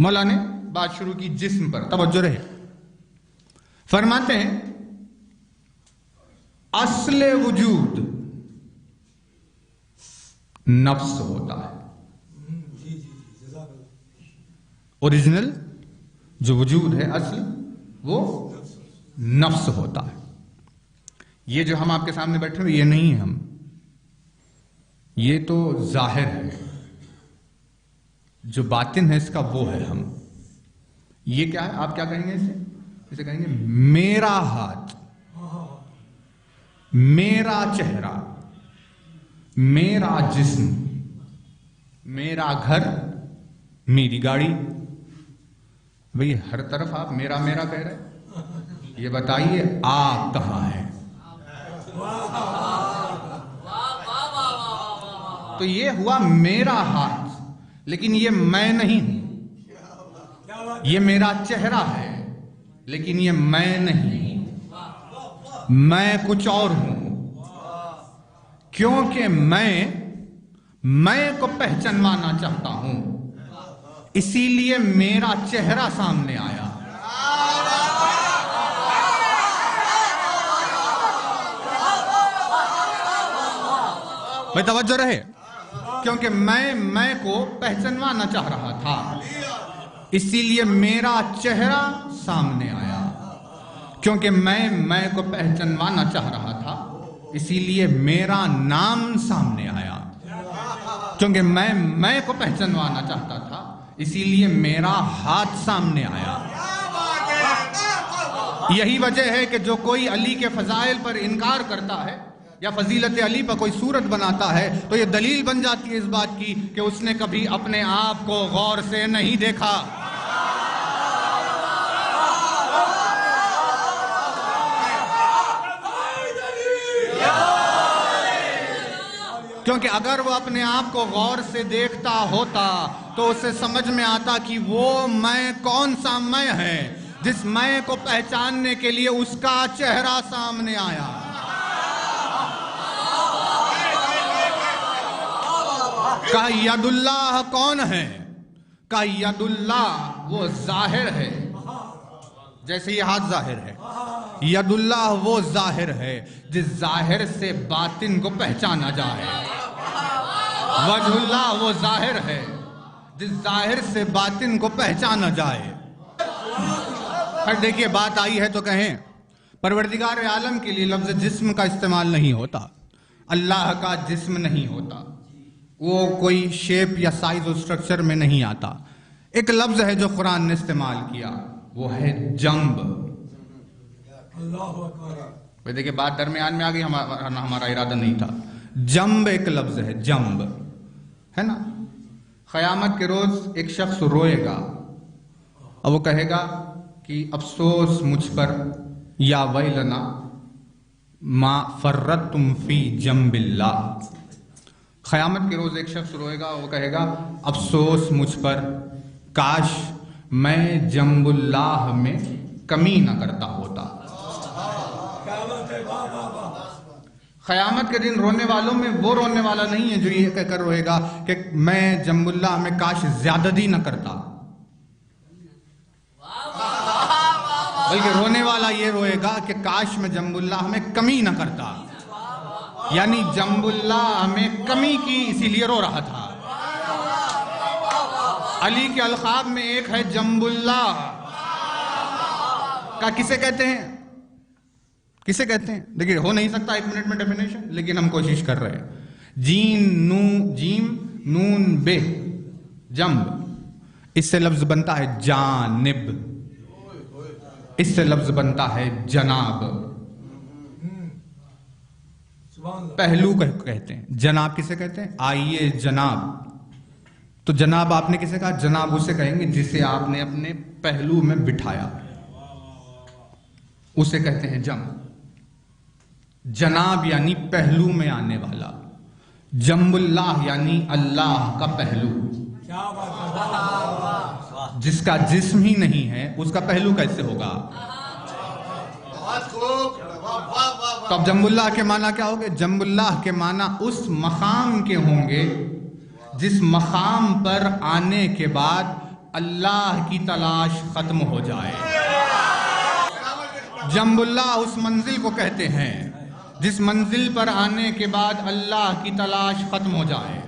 مولا نے بات شروع کی جسم پر، توجہ رہے، فرماتے ہیں اصل وجود نفس ہوتا ہے، اوریجنل جو وجود ہے اصل وہ نفس ہوتا ہے۔ یہ جو ہم آپ کے سامنے بیٹھے ہوئے یہ نہیں ہے ہم، یہ تو ظاہر ہے، جو باطن ہے اس کا وہ ہے ہم۔ یہ کیا ہے؟ آپ کیا کہیں گے اسے کہیں گے میرا ہاتھ، میرا چہرہ، میرا جسم، میرا گھر، میری گاڑی۔ بھئی ہر طرف آپ میرا میرا کہہ رہے، یہ بتائیے آپ کہاں ہیں؟ تو یہ ہوا میرا ہاتھ، لیکن یہ میں نہیں ہوں۔ یہ میرا چہرہ ہے لیکن یہ میں نہیں ہوں، میں کچھ اور ہوں، کیونکہ میں کو پہچانوانا چاہتا ہوں، اسی لیے میرا چہرہ سامنے آیا۔ بھائی توجہ رہے، کیونکہ میں کو پہچانوانا چاہ رہا تھا، اسی لیے میرا چہرہ سامنے آیا۔ کیونکہ میں کو پہچانوانا چاہ رہا تھا، اسی لیے میرا نام سامنے آیا۔ کیونکہ میں کو پہچانوانا چاہتا تھا، اسی لیے میرا ہاتھ سامنے آیا۔ یہی وجہ ہے کہ جو کوئی علی کے فضائل پر انکار کرتا ہے یا فضیلت علی پر کوئی صورت بناتا ہے تو یہ دلیل بن جاتی ہے اس بات کی کہ اس نے کبھی اپنے آپ کو غور سے نہیں دیکھا۔ کیونکہ اگر وہ اپنے آپ کو غور سے دیکھتا ہوتا تو اسے سمجھ میں آتا کہ وہ میں کون سا میں ہے جس میں کو پہچاننے کے لیے اس کا چہرہ سامنے آیا۔ کہ ید اللہ کون ہے؟ کہ ید اللہ وہ ظاہر ہے، جیسے یہ ہاتھ ظاہر ہے، ید اللہ وہ ظاہر ہے جس ظاہر سے باطن کو پہچانا جائے۔ وجہ اللہ وہ ظاہر ہے جس ظاہر سے باطن کو پہچانا جائے۔ پھر دیکھیے بات آئی ہے تو کہیں پروردگار عالم کے لیے لفظ جسم کا استعمال نہیں ہوتا، اللہ کا جسم نہیں ہوتا، وہ کوئی شیپ یا سائز اور سٹرکچر میں نہیں آتا۔ ایک لفظ ہے جو قرآن نے استعمال کیا، وہ ہے جنب۔ دیکھیں بات درمیان میں آ گئی، ہمارا ارادہ نہیں تھا۔ جنب ایک لفظ ہے، جنب ہے نا۔ قیامت کے روز ایک شخص روئے گا اور وہ کہے گا کہ افسوس مجھ پر، یا ویلنا ما فرطتم فی جنب اللہ۔ قیامت کے روز ایک شخص روئے گا اور وہ کہے گا افسوس مجھ پر، کاش میں جنب اللہ میں کمی نہ کرتا ہوتا۔ قیامت کے دن رونے والوں میں وہ رونے والا نہیں ہے جو یہ کہہ کر روئے گا کہ میں جنب اللہ میں کاش زیادتی نہ کرتا، بلکہ رونے والا یہ روئے گا کہ کاش میں جنب اللہ میں کمی نہ کرتا، یعنی جنب اللہ میں کمی کی اسی لیے رو رہا تھا۔ علی کے القاب میں ایک ہے جنب اللہ کا، کسے کہتے ہیں؟ کسے کہتے ہیں؟ دیکھیے ہو نہیں سکتا ایک منٹ میں ڈیفینیشن، لیکن ہم کوشش کر رہے ہیں۔ جیم نون بے جنب، اس سے لفظ بنتا ہے جانب، اس سے لفظ بنتا ہے جناب، پہلو کہتے ہیں۔ جناب کسے کہتے ہیں؟ آئیے جناب، تو جناب آپ نے کسے کہا؟ جناب اسے کہیں گے جسے آپ نے اپنے پہلو میں بٹھایا، اسے کہتے ہیں جنب۔ جناب یعنی پہلو میں آنے والا، جنب اللہ یعنی اللہ کا پہلو، جس کا جسم ہی نہیں ہے اس کا پہلو کیسے ہوگا؟ تو اب جنب اللہ کے معنی کیا ہوگے؟ جنب اللہ کے معنی اس مقام کے ہوں گے جس مقام پر آنے کے بعد اللہ کی تلاش ختم ہو جائے۔ جنب اللہ اس منزل کو کہتے ہیں جس منزل پر آنے کے بعد اللہ کی تلاش ختم ہو جائے۔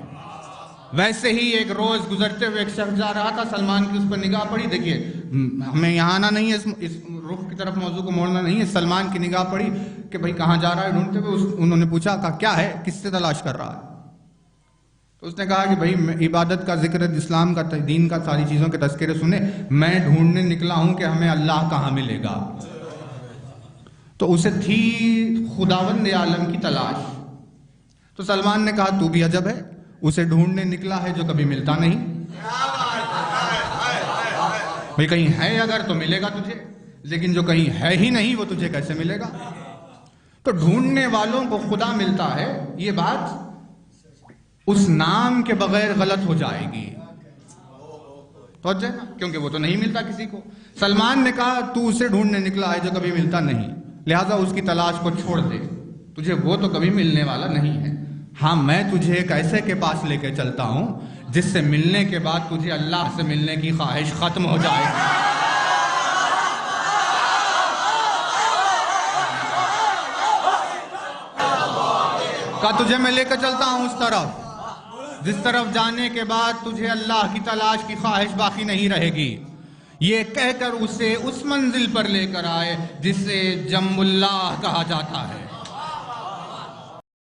ویسے ہی ایک روز گزرتے ہوئے ایک شخص جا رہا تھا، سلمان کی اس پر نگاہ پڑی۔ دیکھیے ہمیں یہاں آنا نہیں ہے، اس رخ کی طرف موضوع کو موڑنا نہیں ہے۔ سلمان کی نگاہ پڑی کہ بھائی کہاں جا رہا ہے ڈھونڈتے ہوئے۔ انہوں نے پوچھا کہ کیا ہے، کس سے تلاش کر رہا ہے؟ تو اس نے کہا کہ بھائی عبادت کا ذکر، اسلام کا، دین کا، ساری چیزوں کے تذکرے سنے، میں ڈھونڈنے نکلا ہوں کہ ہمیں اللہ کہاں ملے گا۔ تو اسے تھی خداوند عالم کی تلاش۔ تو سلمان نے کہا تو بھی عجب ہے، اسے ڈھونڈنے نکلا ہے جو کبھی ملتا نہیں۔ بھئی کہیں ہے اگر تو ملے گا تجھے، لیکن جو کہیں ہے ہی نہیں وہ تجھے کیسے ملے گا؟ تو ڈھونڈنے والوں کو خدا ملتا ہے، یہ بات اس نام کے بغیر غلط ہو جائے گی، کیونکہ وہ تو نہیں ملتا کسی کو۔ سلمان نے کہا تو اسے ڈھونڈنے نکلا ہے جو کبھی ملتا نہیں، لہٰذا اس کی تلاش کو چھوڑ دے، تجھے وہ تو کبھی ملنے والا نہیں ہے۔ ہاں میں تجھے ایک ایسے کے پاس لے کے چلتا ہوں جس سے ملنے کے بعد تجھے اللہ سے ملنے کی خواہش ختم ہو جائے گی۔ کہا تجھے میں لے کے چلتا ہوں اس طرف جس طرف جانے کے بعد تجھے اللہ کی تلاش کی خواہش باقی نہیں رہے گی۔ یہ کہہ کر اسے اس منزل پر لے کر آئے جسے جنب اللہ کہا جاتا ہے۔